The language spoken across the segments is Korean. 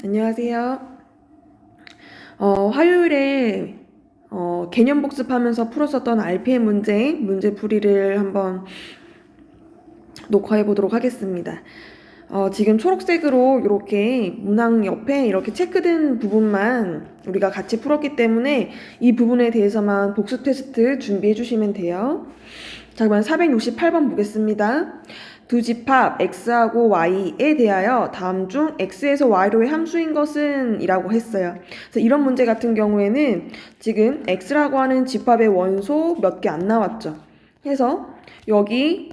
안녕하세요. 화요일에 개념 복습하면서 풀었었던 RPM 문제풀이를 한번 녹화해 보도록 하겠습니다. 지금 초록색으로 이렇게 문항 옆에 이렇게 체크된 부분만 우리가 같이 풀었기 때문에 이 부분에 대해서만 복습 테스트 준비해 주시면 돼요. 자, 그러면 468번 보겠습니다. 두 집합 x하고 y에 대하여 다음 중 x에서 y로의 함수인 것은 이라고 했어요. 그래서 이런 문제 같은 경우에는 지금 x라고 하는 집합의 원소 몇 개 안 나왔죠. 그래서 여기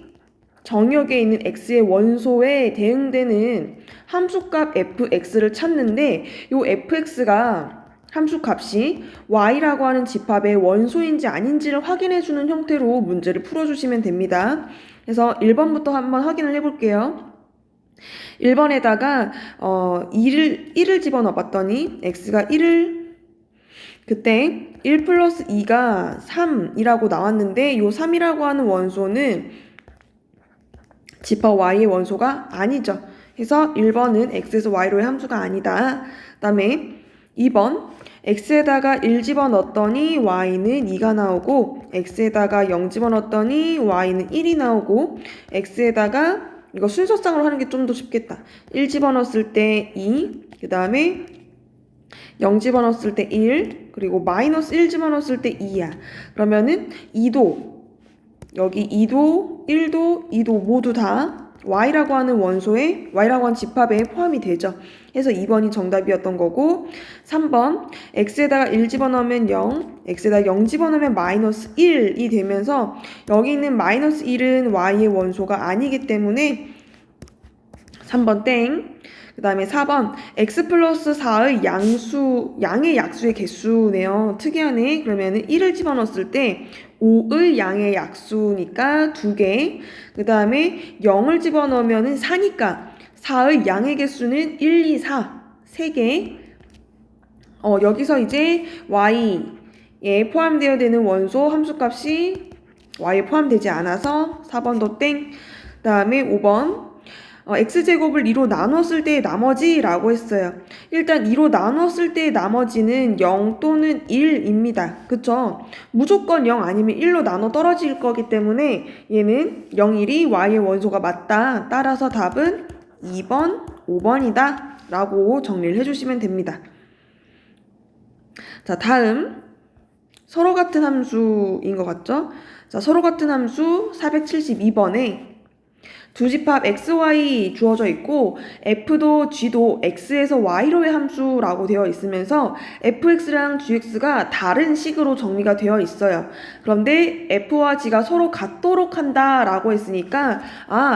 정의역에 있는 x의 원소에 대응되는 함수값 fx를 찾는데 이 fx가 함수값이 y라고 하는 집합의 원소인지 아닌지를 확인해주는 형태로 문제를 풀어주시면 됩니다. 그래서 1번부터 한번 확인을 해볼게요. 1번에다가 1을 집어넣어 봤더니 x가 1을 그때 1 플러스 2가 3이라고 나왔는데 이 3이라고 하는 원소는 집합 y의 원소가 아니죠. 그래서 1번은 x에서 y로의 함수가 아니다. 그 다음에 2번 x에다가 1 집어넣었더니 y는 2가 나오고 x에다가 0 집어넣었더니 y는 1이 나오고 x에다가 이거 순서상으로 하는 게 좀 더 쉽겠다. 1 집어넣었을 때 2, 그 다음에 0 집어넣었을 때 1, 그리고 마이너스 1 집어넣었을 때 2야. 그러면은 2도, 여기 2도, 1도, 2도 모두 다 y라고 하는 원소에, y라고 하는 집합에 포함이 되죠. 그래서 2번이 정답이었던 거고 3번 x에다가 1 집어넣으면 0, x에다가 0 집어넣으면 마이너스 1이 되면서 여기 있는 마이너스 1은 y의 원소가 아니기 때문에 3번 땡. 그 다음에 4번 x 플러스 4의 양의 약수의 개수네요. 특이하네. 그러면은 1을 집어넣었을 때 5의 양의 약수니까 2개. 그 다음에 0을 집어넣으면은 4니까 4의 양의 개수는 1, 2, 4. 3개. 여기서 이제 y에 포함되어야 되는 원소 함수값이 y에 포함되지 않아서 4번도 땡. 그 다음에 5번 x제곱을 2로 나눴을 때의 나머지라고 했어요. 일단 2로 나눴을 때의 나머지는 0 또는 1입니다. 그쵸? 무조건 0 아니면 1로 나눠 떨어질 거기 때문에 얘는 0, 1이 y의 원소가 맞다. 따라서 답은 2번, 5번이다 라고 정리를 해주시면 됩니다. 자, 다음 서로 같은 함수인 것 같죠? 자, 서로 같은 함수 472번에 두 집합 xy 주어져 있고 f도 g도 x에서 y로의 함수라고 되어 있으면서 fx랑 gx가 다른 식으로 정리가 되어 있어요. 그런데 f와 g가 서로 같도록 한다 라고 했으니까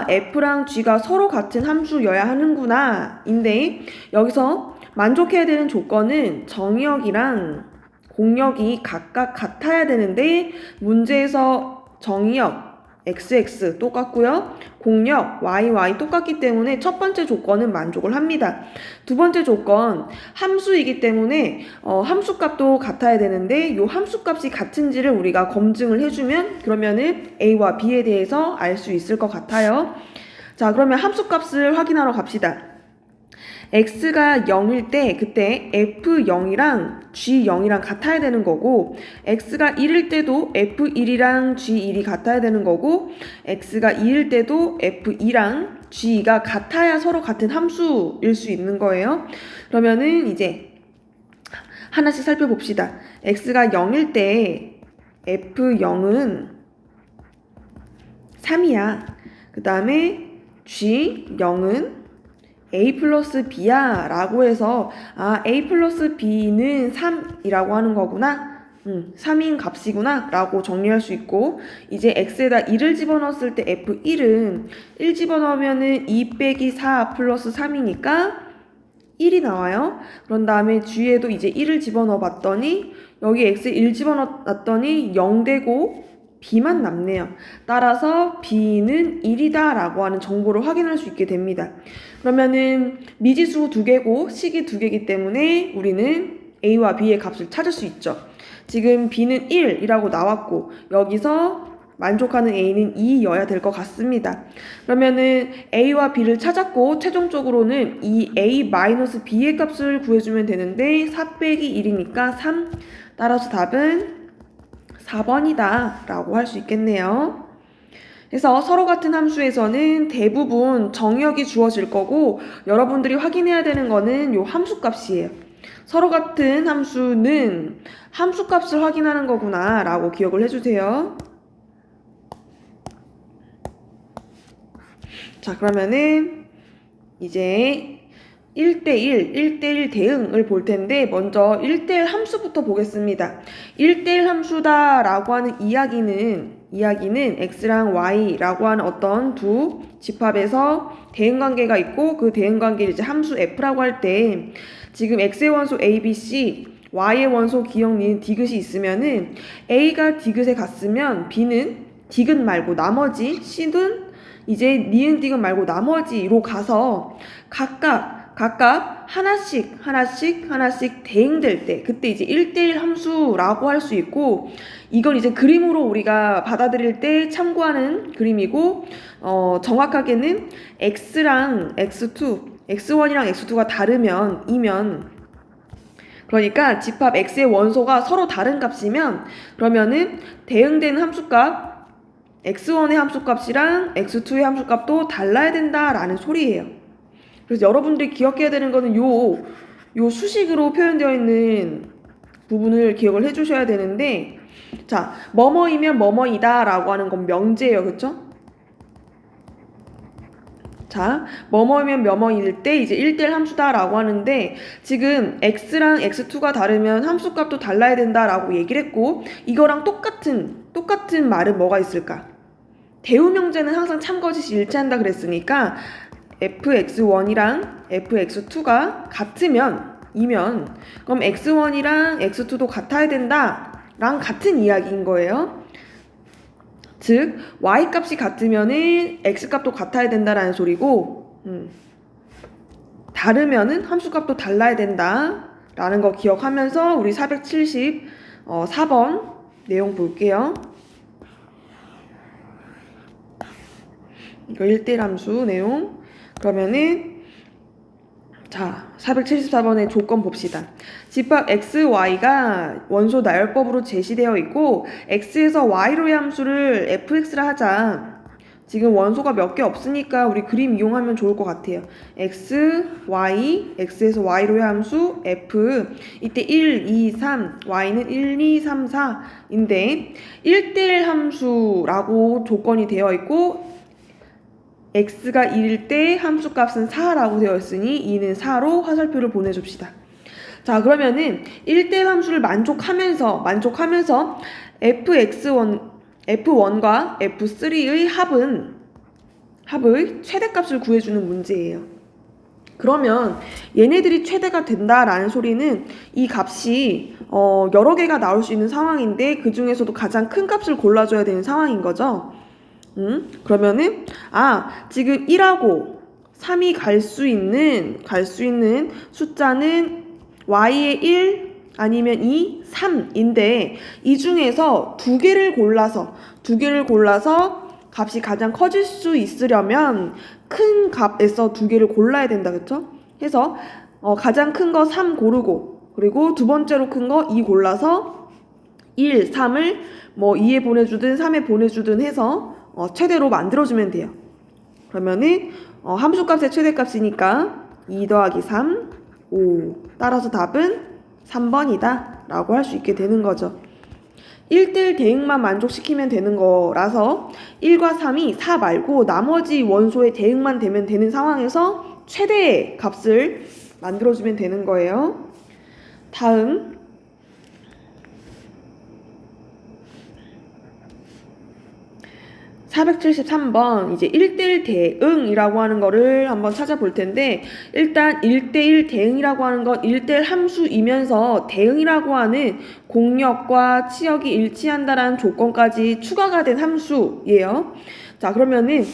f랑 g가 서로 같은 함수여야 하는구나 인데 여기서 만족해야 되는 조건은 정의역이랑 공역이 각각 같아야 되는데 문제에서 정의역 XX 똑같고요. 공역 YY 똑같기 때문에 첫 번째 조건은 만족을 합니다. 두 번째 조건 함수이기 때문에 함수값도 같아야 되는데 이 함수값이 같은지를 우리가 검증을 해주면 그러면은 A와 B에 대해서 알 수 있을 것 같아요. 자, 그러면 함수값을 확인하러 갑시다. x가 0일 때 그때 f0이랑 g0이랑 같아야 되는 거고 x가 1일 때도 f1이랑 g1이 같아야 되는 거고 x가 2일 때도 f2랑 g2가 같아야 서로 같은 함수일 수 있는 거예요. 그러면은 이제 하나씩 살펴봅시다. x가 0일 때 f0은 3이야. 그 다음에 g0은 A 플러스 B야 라고 해서 A 플러스 B는 3이라고 하는 거구나 3인 값이구나 라고 정리할 수 있고 이제 X에다 2를 집어넣었을 때 F1은 1 집어넣으면은 2 빼기 4 플러스 3이니까 1이 나와요. 그런 다음에 G에도 이제 1을 집어넣어 봤더니 여기 X에 1 집어넣었더니 0 되고 B만 남네요. 따라서 B는 1이다 라고 하는 정보를 확인할 수 있게 됩니다. 그러면은 미지수 2개고 식이 2개이기 때문에 우리는 A와 B의 값을 찾을 수 있죠. 지금 B는 1이라고 나왔고 여기서 만족하는 a는 2여야 될 것 같습니다. 그러면은 a와 b를 찾았고 최종적으로는 이 a-b의 값을 구해주면 되는데 4 빼기 1이니까 3. 따라서 답은 4번이다 라고 할 수 있겠네요. 그래서 서로 같은 함수에서는 대부분 정의역이 주어질 거고 여러분들이 확인해야 되는 거는 요 함수값이에요. 서로 같은 함수는 함수값을 확인하는 거구나 라고 기억을 해주세요. 자, 그러면은 이제 1대1 대응을 볼 텐데 먼저 1대1 함수부터 보겠습니다. 1대1 함수다 라고 하는 이야기는 x랑 y라고 하는 어떤 두 집합에서 대응관계가 있고 그 대응관계를 이제 함수 f라고 할 때 지금 x의 원소 a, b, c, y의 원소 기억, 니은, 디귿이 있으면은 a가 디귿에 갔으면 b는 디귿 말고 나머지 c는 이제 니은 디귿 말고 나머지로 가서 각각 하나씩 대응될 때 그때 이제 1대1 함수라고 할 수 있고 이건 이제 그림으로 우리가 받아들일 때 참고하는 그림이고 정확하게는 x랑 x2, x1이랑 x2가 다르면 그러니까 집합 x의 원소가 서로 다른 값이면 그러면은 대응되는 함수값 x1의 함수값이랑 x2의 함수값도 달라야 된다라는 소리예요. 그래서 여러분들이 기억해야 되는 거는 요 수식으로 표현되어 있는 부분을 기억을 해주셔야 되는데 자, 뭐뭐이면 뭐뭐이다 라고 하는 건 명제예요. 그쵸? 자, 뭐뭐이면 뭐뭐일 때 이제 1대1 함수다 라고 하는데 지금 x랑 x2가 다르면 함수값도 달라야 된다 라고 얘기를 했고 이거랑 똑같은 말은 뭐가 있을까? 대우명제는 항상 참거짓이 일치한다 그랬으니까 fx1이랑 fx2가 같으면 그럼 x1이랑 x2도 같아야 된다 랑 같은 이야기인 거예요. 즉 y값이 같으면은 x값도 같아야 된다라는 소리고 다르면은 함수값도 달라야 된다 라는 거 기억하면서 우리 474번 내용 볼게요. 이거 1대1 함수 내용. 그러면은 자 474번의 조건 봅시다. 집합 x, y가 원소 나열법으로 제시되어 있고 x에서 y로의 함수를 fx라 하자. 지금 원소가 몇 개 없으니까 우리 그림 이용하면 좋을 것 같아요. x, y, x에서 y로의 함수 f 이때 1, 2, 3 y는 1, 2, 3, 4인데 1대1 함수라고 조건이 되어 있고 x가 1일 때 함수값은 4라고 되어 있으니 2는 4로 화살표를 보내줍시다. 자, 그러면은 1대1 함수를 만족하면서 f1과 f3의 합의 최대값을 구해주는 문제예요. 그러면 얘네들이 최대가 된다라는 소리는 이 값이 여러 개가 나올 수 있는 상황인데 그 중에서도 가장 큰 값을 골라줘야 되는 상황인 거죠. 그러면은 지금 1하고 3이 갈 수 있는 숫자는 y의 1 아니면 2, 3인데 이 중에서 두 개를 골라서 값이 가장 커질 수 있으려면 큰 값에서 두 개를 골라야 된다. 그쵸? 해서 가장 큰 거 3 고르고 그리고 두 번째로 큰 거 2 골라서 1, 3을 뭐 2에 보내주든 3에 보내주든 해서 최대로 만들어주면 돼요. 그러면은 함수값의 최대값이니까 2 더하기 3, 5. 따라서 답은 3번이다 라고 할 수 있게 되는 거죠. 1대1 대응만 만족시키면 되는 거라서 1과 3이 4 말고 나머지 원소의 대응만 되면 되는 상황에서 최대의 값을 만들어주면 되는 거예요. 다음 473번 이제 1대1 대응이라고 하는 거를 한번 찾아볼 텐데 일단 1대1 대응이라고 하는 건 1대1 함수이면서 대응이라고 하는 공역과 치역이 일치한다라는 조건까지 추가가 된 함수예요. 자, 그러면은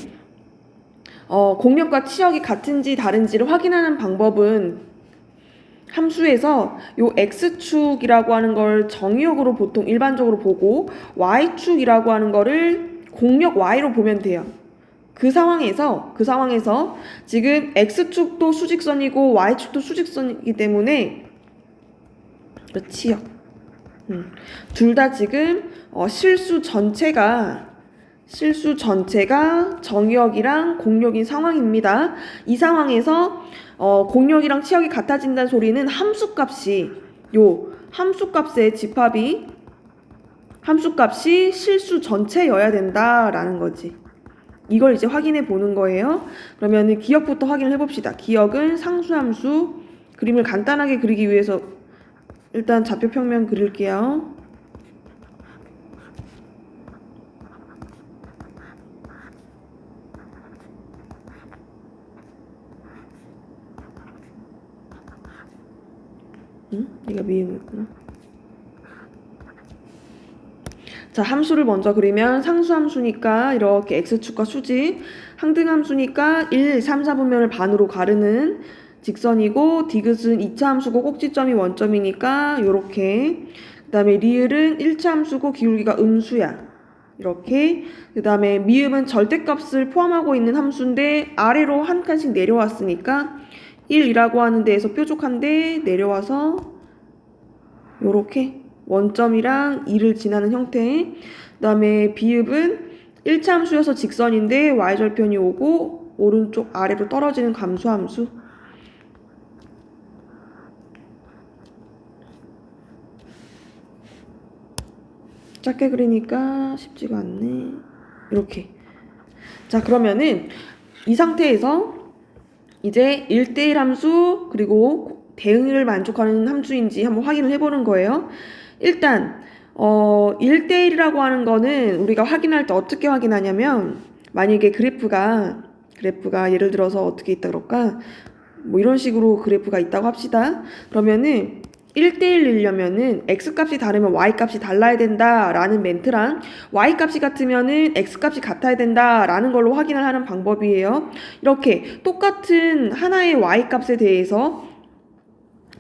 공역과 치역이 같은지 다른지를 확인하는 방법은 함수에서 요 x축이라고 하는 걸 정의역으로 보통 일반적으로 보고 y축이라고 하는 거를 공력 y로 보면 돼요. 그 상황에서 지금 x축도 수직선이고 y축도 수직선이기 때문에 치역. 둘 다 지금 실수 전체가 정역이랑 공력인 상황입니다. 이 상황에서 공력이랑 치역이 같아진다는 소리는 함수값의 함수값이 실수 전체여야 된다라는 거지. 이걸 이제 확인해 보는 거예요. 그러면 기역부터 확인을 해봅시다. 기역은 상수함수. 그림을 간단하게 그리기 위해서 일단 좌표 평면 그릴게요. 얘가 미음이구나. 자, 함수를 먼저 그리면 상수함수니까 이렇게 x축과 수직, 항등함수니까 1, 3, 4분면을 반으로 가르는 직선이고, 디귿은 2차 함수고 꼭지점이 원점이니까 요렇게. 그 다음에 리을은 1차 함수고 기울기가 음수야. 이렇게. 그 다음에 미음은 절대값을 포함하고 있는 함수인데 아래로 한 칸씩 내려왔으니까 1이라고 하는 데에서 뾰족한데 내려와서 요렇게 원점이랑 2를 지나는 형태. 그 다음에 비읍은 1차 함수여서 직선인데 y절편이 오고 오른쪽 아래로 떨어지는 감소함수. 작게 그리니까 쉽지가 않네. 이렇게. 자, 그러면은 이 상태에서 이제 1대1 함수 그리고 대응을 만족하는 함수인지 한번 확인을 해보는 거예요. 일단 1대1이라고 하는 거는 우리가 확인할 때 어떻게 확인하냐면, 만약에 그래프가 예를 들어서 어떻게 있다 그럴까? 뭐 이런 식으로 그래프가 있다고 합시다. 그러면은 1대1이려면은 x값이 다르면 y값이 달라야 된다라는 멘트랑 y값이 같으면은 x값이 같아야 된다라는 걸로 확인을 하는 방법이에요. 이렇게 똑같은 하나의 y값에 대해서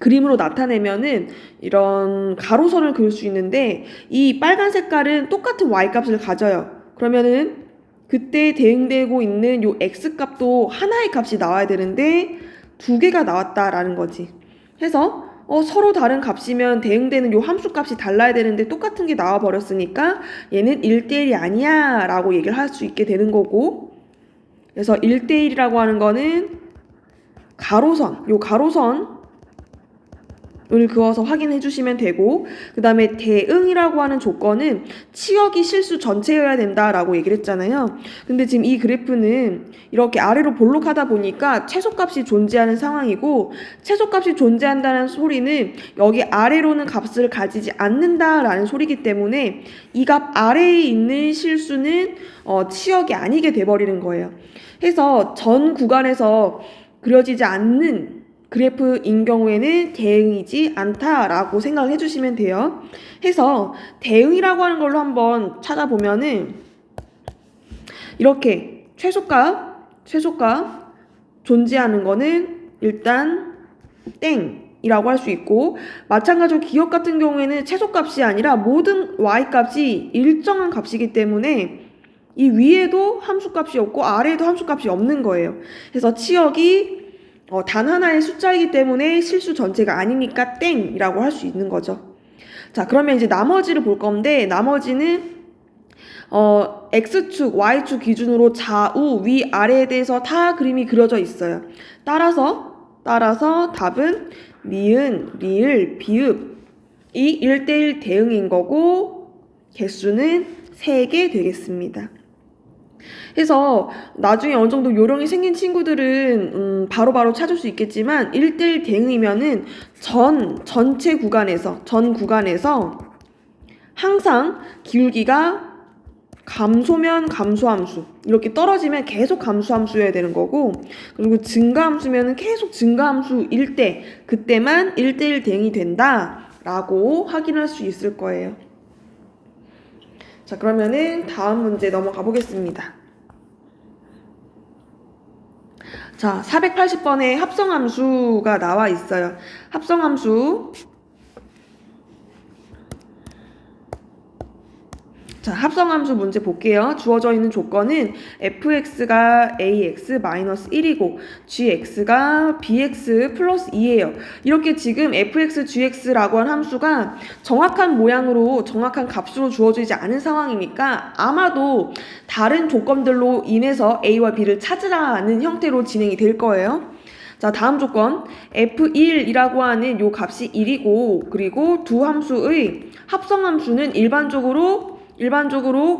그림으로 나타내면은 이런 가로선을 그릴 수 있는데, 이 빨간 색깔은 똑같은 y값을 가져요. 그러면은 그때 대응되고 있는 요 x값도 하나의 값이 나와야 되는데 두 개가 나왔다라는 거지. 해서 서로 다른 값이면 대응되는 요 함수값이 달라야 되는데 똑같은 게 나와 버렸으니까 얘는 1대1이 아니야 라고 얘기를 할 수 있게 되는 거고, 그래서 1대1이라고 하는 거는 요 가로선을 그어서 확인해 주시면 되고, 그 다음에 대응이라고 하는 조건은 치역이 실수 전체여야 된다라고 얘기를 했잖아요. 근데 지금 이 그래프는 이렇게 아래로 볼록하다 보니까 최소값이 존재하는 상황이고, 최소값이 존재한다는 소리는 여기 아래로는 값을 가지지 않는다라는 소리이기 때문에 이 값 아래에 있는 실수는 치역이 아니게 돼버리는 거예요. 해서 전 구간에서 그려지지 않는 그래프인 경우에는 대응이지 않다라고 생각을 해주시면 돼요. 해서 대응이라고 하는 걸로 한번 찾아보면은 이렇게 최소값 존재하는 거는 일단 땡이라고 할 수 있고, 마찬가지로 기억 같은 경우에는 최소값이 아니라 모든 y값이 일정한 값이기 때문에 이 위에도 함수값이 없고 아래에도 함수값이 없는 거예요. 그래서 치역이 단 하나의 숫자이기 때문에 실수 전체가 아니니까 땡이라고 할 수 있는 거죠. 자, 그러면 이제 나머지를 볼 건데, 나머지는 x축, y축 기준으로 좌우, 위, 아래에 대해서 다 그림이 그려져 있어요. 따라서 답은 니은, 리을, 비읍이 1대1 대응인 거고 개수는 3개 되겠습니다. 해서 나중에 어느 정도 요령이 생긴 친구들은 바로바로 찾을 수 있겠지만 1대1 대응이면은 전체 구간에서 항상 기울기가 감소면 감소함수, 이렇게 떨어지면 계속 감소함수여야 되는 거고, 그리고 증가함수면은 계속 증가함수일 때 그때만 1대1 대응이 된다라고 확인할 수 있을 거예요. 자, 그러면은 다음 문제 넘어가 보겠습니다. 자, 480번에 합성함수가 나와 있어요. 합성함수. 자, 합성함수 문제 볼게요. 주어져 있는 조건은 fx가 ax-1이고 gx가 bx 플러스 2예요. 이렇게 지금 fx, gx라고 한 함수가 정확한 모양으로 정확한 값으로 주어지지 않은 상황이니까 아마도 다른 조건들로 인해서 a와 b를 찾으라는 형태로 진행이 될 거예요. 자, 다음 조건 f1이라고 하는 요 값이 1이고 그리고 두 함수의 합성함수는 일반적으로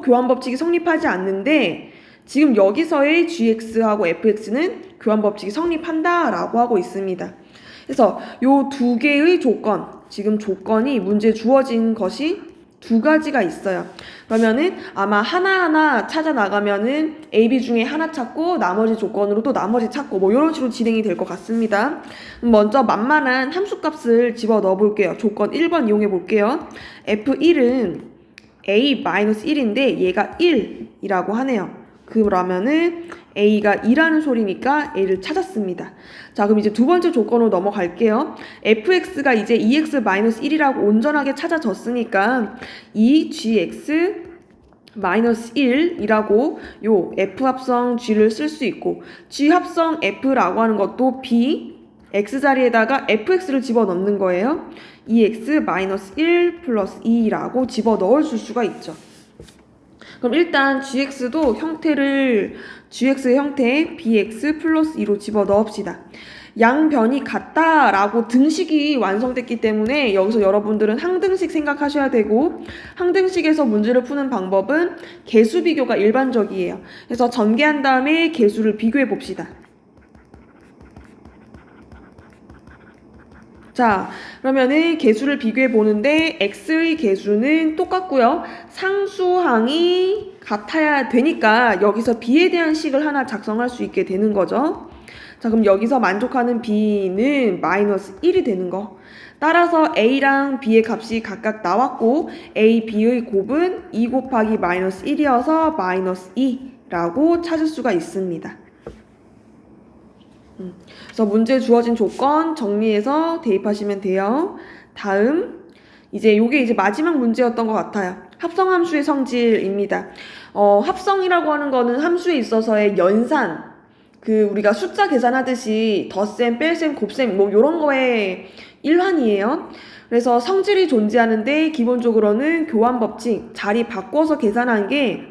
교환법칙이 성립하지 않는데 지금 여기서의 gx하고 fx는 교환법칙이 성립한다라고 하고 있습니다. 그래서 요 두 개의 조건, 지금 조건이 문제에 주어진 것이 두 가지가 있어요. 그러면은 아마 하나하나 찾아 나가면은 A, B 중에 하나 찾고 나머지 조건으로 또 나머지 찾고 뭐 이런 식으로 진행이 될 것 같습니다. 먼저 만만한 함수값을 집어 넣어 볼게요. 조건 1번 이용해 볼게요. F1은 A-1인데 얘가 1이라고 하네요. 그러면은 A가 2라는 소리니까 A를 찾았습니다. 자, 그럼 이제 두 번째 조건으로 넘어갈게요. fx가 이제 2x-1이라고 온전하게 찾아졌으니까 2gx-1이라고 요 f 합성 g를 쓸 수 있고 g 합성 f라고 하는 것도 b x 자리에다가 fx를 집어넣는 거예요. 2x-1 플러스 2라고 집어넣을 수가 있죠. 그럼 일단 gx도 gx의 형태에 bx 플러스 2로 집어넣읍시다. 양변이 같다라고 등식이 완성됐기 때문에 여기서 여러분들은 항등식 생각하셔야 되고 항등식에서 문제를 푸는 방법은 개수 비교가 일반적이에요. 그래서 전개한 다음에 개수를 비교해 봅시다. 자, 그러면은 개수를 비교해 보는데 x의 개수는 똑같고요. 상수항이 같아야 되니까 여기서 b에 대한 식을 하나 작성할 수 있게 되는 거죠. 자, 그럼 여기서 만족하는 b는 마이너스 1이 되는 거. 따라서 a랑 b의 값이 각각 나왔고 a, b의 곱은 2 곱하기 마이너스 1이어서 마이너스 2라고 찾을 수가 있습니다. 그래서 문제에 주어진 조건 정리해서 대입하시면 돼요. 다음 이제 요게 이제 마지막 문제였던 것 같아요. 합성함수의 성질입니다. 합성이라고 하는 거는 함수에 있어서의 연산, 우리가 숫자 계산하듯이 덧셈, 뺄셈, 곱셈 뭐 요런 거의 일환이에요. 그래서 성질이 존재하는데 기본적으로는 교환법칙, 자리 바꿔서 계산한 게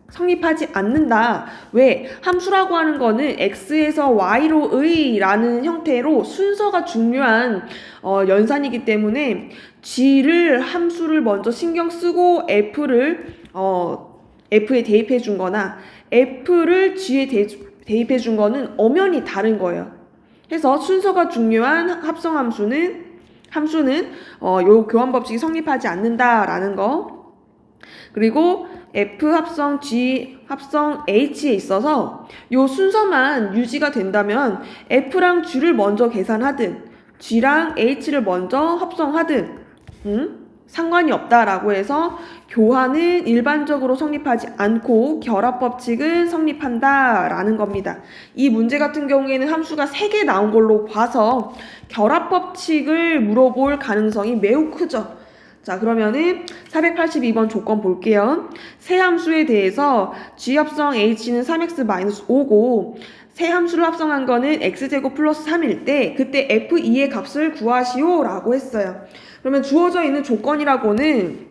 성립하지 않는다. 왜? 함수라고 하는 거는 x에서 y로의 라는 형태로 순서가 중요한 연산이기 때문에 g를 함수를 먼저 신경 쓰고 f에 대입해 준 거나 f를 g에 대입해 준 거는 엄연히 다른 거예요. 그래서 순서가 중요한 함수는 요 교환법칙이 성립하지 않는다라는 거. 그리고 F 합성 G 합성 H에 있어서 요 순서만 유지가 된다면 F랑 G를 먼저 계산하든 G랑 H를 먼저 합성하든 상관이 없다라고 해서 교환은 일반적으로 성립하지 않고 결합법칙은 성립한다라는 겁니다. 이 문제 같은 경우에는 함수가 3개 나온 걸로 봐서 결합법칙을 물어볼 가능성이 매우 크죠. 자, 그러면은 482번 조건 볼게요. 세 함수에 대해서 g 합성 h는 3x-5고 세 함수를 합성한 거는 x제곱 플러스 3일 때 그때 f2의 값을 구하시오 라고 했어요. 그러면 주어져 있는 조건이라고는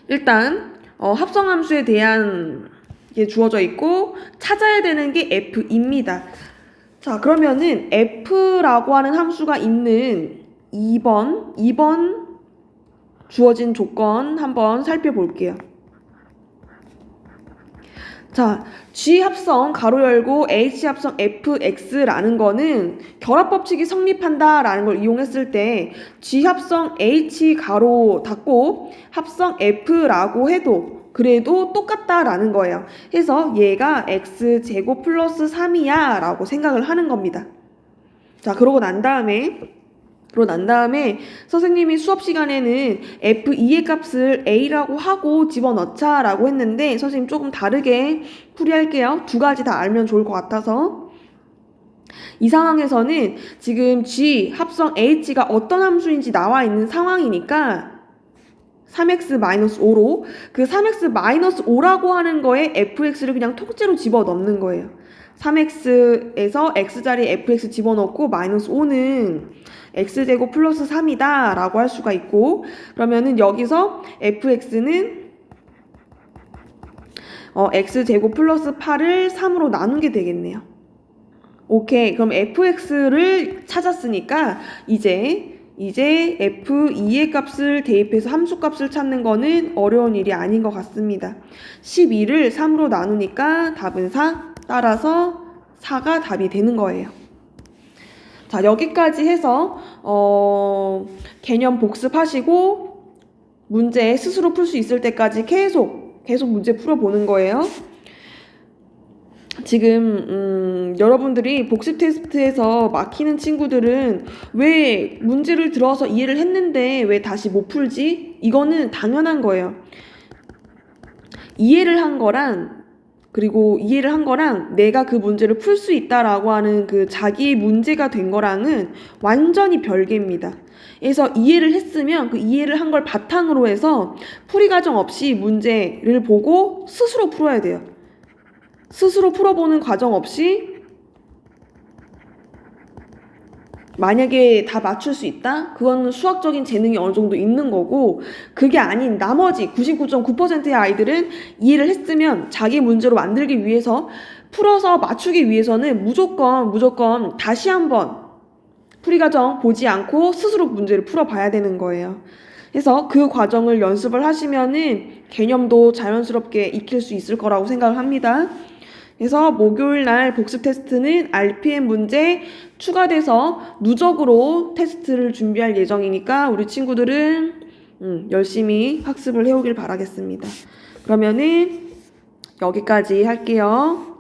일단 합성함수에 대한 게 주어져 있고 찾아야 되는 게 f입니다. 자, 그러면은 f라고 하는 함수가 있는 2번 주어진 조건 한번 살펴볼게요. 자, G 합성 가로 열고 H 합성 fx라는 거는 결합법칙이 성립한다라는 걸 이용했을 때 G 합성 H 가로 닫고 합성 f라고 해도 그래도 똑같다라는 거예요. 그래서 얘가 x제곱 플러스 3이야 라고 생각을 하는 겁니다. 자, 그러고 난 다음에 선생님이 수업 시간에는 f2의 값을 a라고 하고 집어넣자 라고 했는데 선생님 조금 다르게 풀이할게요. 두 가지 다 알면 좋을 것 같아서. 이 상황에서는 지금 g 합성 h가 어떤 함수인지 나와 있는 상황이니까 3x-5로 그 3x-5라고 하는 거에 fx를 그냥 통째로 집어넣는 거예요. 3x에서 x자리에 fx 집어넣고 -5는 x제곱 플러스 3이다 라고 할 수가 있고, 그러면은 여기서 fx는 x제곱 플러스 8을 3으로 나눈 게 되겠네요. 오케이. 그럼 fx를 찾았으니까 이제 f2의 값을 대입해서 함수 값을 찾는 거는 어려운 일이 아닌 것 같습니다. 12를 3으로 나누니까 답은 4. 따라서 4가 답이 되는 거예요. 자, 여기까지 해서 개념 복습하시고 문제 스스로 풀 수 있을 때까지 계속 문제 풀어보는 거예요. 지금 여러분들이 복습 테스트에서 막히는 친구들은 왜 문제를 들어서 이해를 했는데 왜 다시 못 풀지? 이거는 당연한 거예요. 이해를 한 거랑 내가 그 문제를 풀 수 있다라고 하는 그 자기 문제가 된 거랑은 완전히 별개입니다. 그래서 이해를 했으면 그 이해를 한 걸 바탕으로 해서 풀이 과정 없이 문제를 보고 스스로 풀어야 돼요. 스스로 풀어보는 과정 없이 만약에 다 맞출 수 있다? 그건 수학적인 재능이 어느 정도 있는 거고, 그게 아닌 나머지 99.9%의 아이들은 이해를 했으면 자기 문제로 만들기 위해서 풀어서 맞추기 위해서는 무조건 다시 한번 풀이 과정 보지 않고 스스로 문제를 풀어봐야 되는 거예요. 그래서 그 과정을 연습을 하시면은 개념도 자연스럽게 익힐 수 있을 거라고 생각을 합니다. 그래서 목요일 날 복습 테스트는 RPM 문제 추가돼서 누적으로 테스트를 준비할 예정이니까 우리 친구들은 열심히 학습을 해오길 바라겠습니다. 그러면은 여기까지 할게요.